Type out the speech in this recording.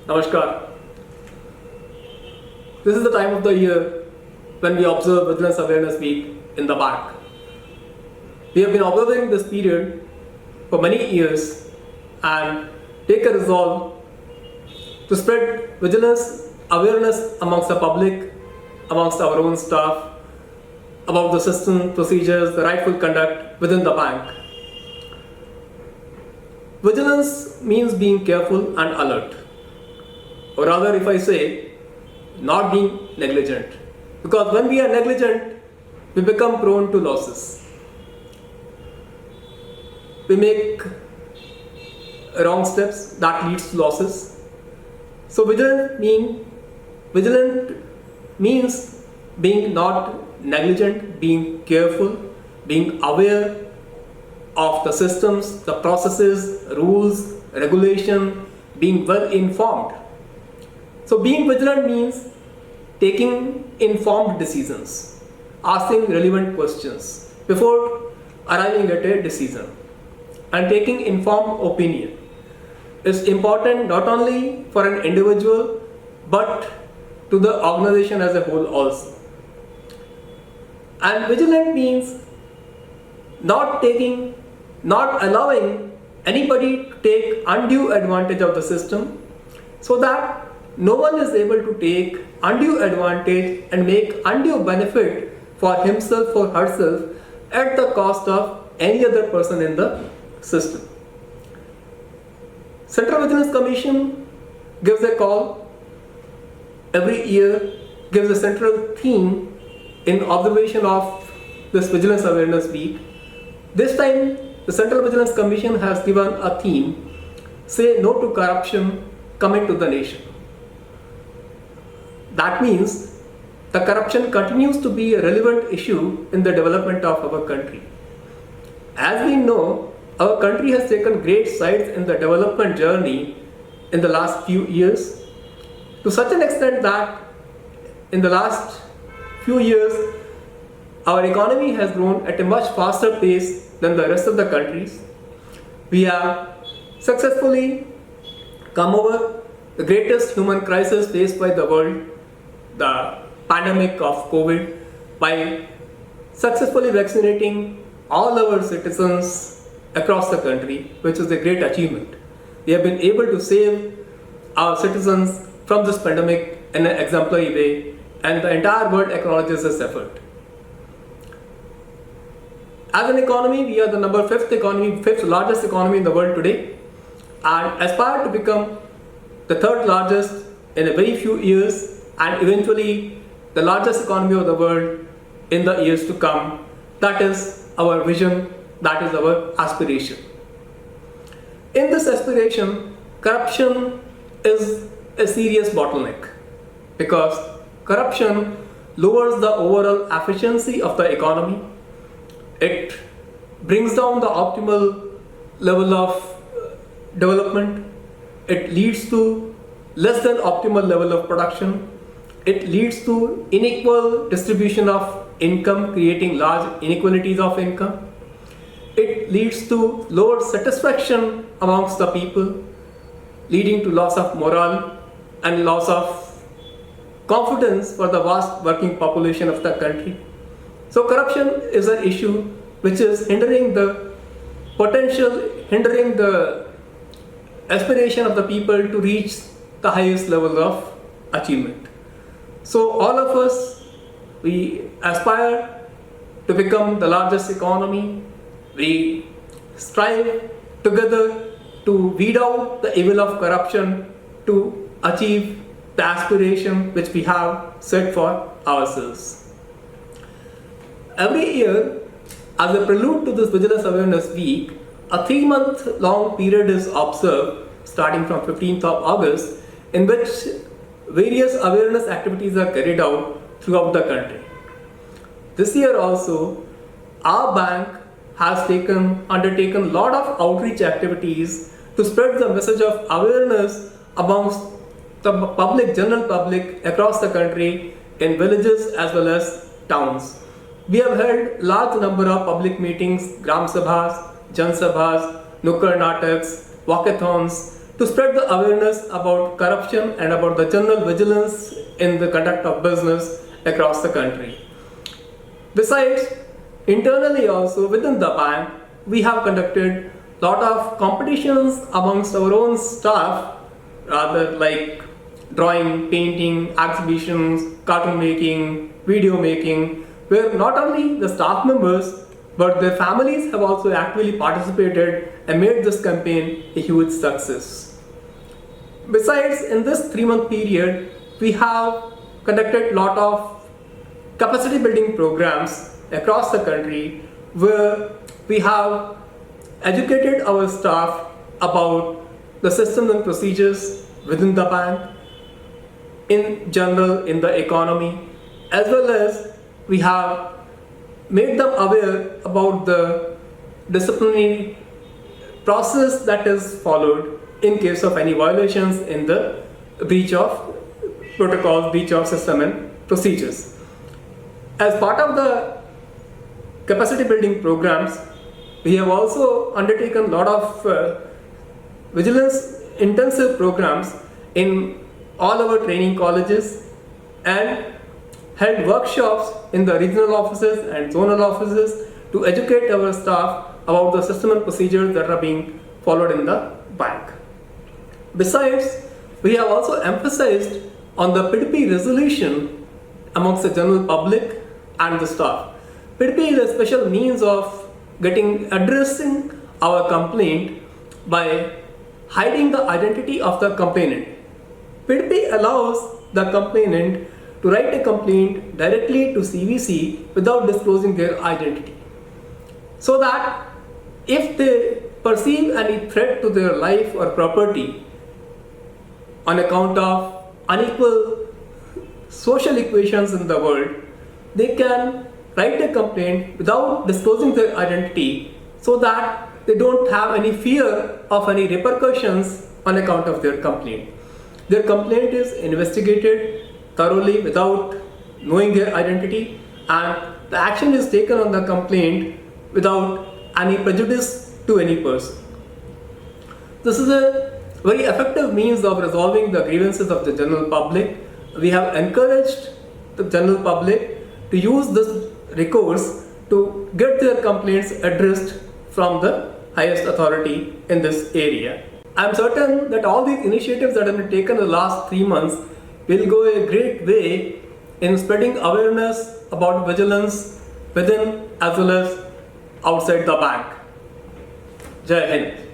Namaskar. This is the time of the year when we observe Vigilance Awareness Week in the bank. We have been observing this period for many years and take a resolve to spread vigilance awareness amongst the public, amongst our own staff, about the system, procedures, the rightful conduct within the bank. Vigilance means being careful and alert, or rather, if I say, not being negligent. Because when we are negligent, we become prone to losses. We make wrong steps that leads to losses. So vigilant means being not negligent, being careful, being aware of the systems, the processes, rules, regulation, being well informed. So being vigilant means taking informed decisions, asking relevant questions before arriving at a decision, and taking informed opinion is important not only for an individual but to the organization as a whole also. And vigilant means not allowing anybody to take undue advantage of the system, so that no one is able to take undue advantage and make undue benefit for himself or herself at the cost of any other person in the system. Central Vigilance Commission gives a call every year, gives a central theme in observation of this Vigilance Awareness Week. This time, the Central Vigilance Commission has given a theme, say no to corruption coming to the nation. That means the corruption continues to be a relevant issue in the development of our country. As we know, our country has taken great strides in the development journey in the last few years, to such an extent that in the last few years, our economy has grown at a much faster pace than the rest of the countries. We have successfully come over the greatest human crisis faced by the world, the pandemic of COVID, by successfully vaccinating all our citizens across the country, which is a great achievement. We have been able to save our citizens from this pandemic in an exemplary way, and the entire world acknowledges this effort. As an economy, we are the fifth largest economy in the world today, and aspire to become the third largest in a very few years, and eventually the largest economy of the world in the years to come. That is our vision, that is our aspiration. In this aspiration, corruption is a serious bottleneck, because corruption lowers the overall efficiency of the economy. It brings down the optimal level of development. It leads to less than optimal level of production. It leads to unequal distribution of income, creating large inequalities of income. It leads to lower satisfaction amongst the people, leading to loss of morale and loss of confidence for the vast working population of the country. So corruption is an issue which is hindering the aspiration of the people to reach the highest level of achievement. So all of us, we aspire to become the largest economy. We strive together to weed out the evil of corruption to achieve the aspiration which we have set for ourselves. Every year, as a prelude to this Vigilance Awareness Week, a 3-month long period is observed starting from 15th of August, in which various awareness activities are carried out throughout the country. This year also, our bank has undertaken a lot of outreach activities to spread the message of awareness amongst the general public across the country, in villages as well as towns. We have held large number of public meetings, Gram Sabhas, Jan Sabhas, Nukkad Nataks, walkathons, to spread the awareness about corruption and about the general vigilance in the conduct of business across the country. Besides, internally also within the bank, we have conducted lot of competitions amongst our own staff, rather like drawing, painting, exhibitions, cartoon making, video making, where not only the staff members but their families have also actively participated and made this campaign a huge success. Besides, in this 3-month period, we have conducted lot of capacity building programs across the country where we have educated our staff about the systems and procedures within the bank, in general in the economy, as well as we have made them aware about the disciplinary process that is followed in case of any violations in the breach of protocols, breach of system and procedures. As part of the capacity building programs, we have also undertaken a lot of vigilance intensive programs in all our training colleges and held workshops in the regional offices and zonal offices to educate our staff about the system and procedures that are being followed in the bank. Besides, we have also emphasized on the P2P resolution amongst the general public and the staff. P2P is a special means of addressing our complaint by hiding the identity of the complainant. P2P allows the complainant to write a complaint directly to CVC without disclosing their identity, so that if they perceive any threat to their life or property on account of unequal social equations in the world, they can write a complaint without disclosing their identity, so that they don't have any fear of any repercussions on account of their complaint. Their complaint is investigated thoroughly without knowing their identity, and the action is taken on the complaint without any prejudice to any person. This is a very effective means of resolving the grievances of the general public. We have encouraged the general public to use this recourse to get their complaints addressed from the highest authority in this area. I am certain that all these initiatives that have been taken in the last 3 months will go a great way in spreading awareness about vigilance within as well as outside the bank. Jai Hind.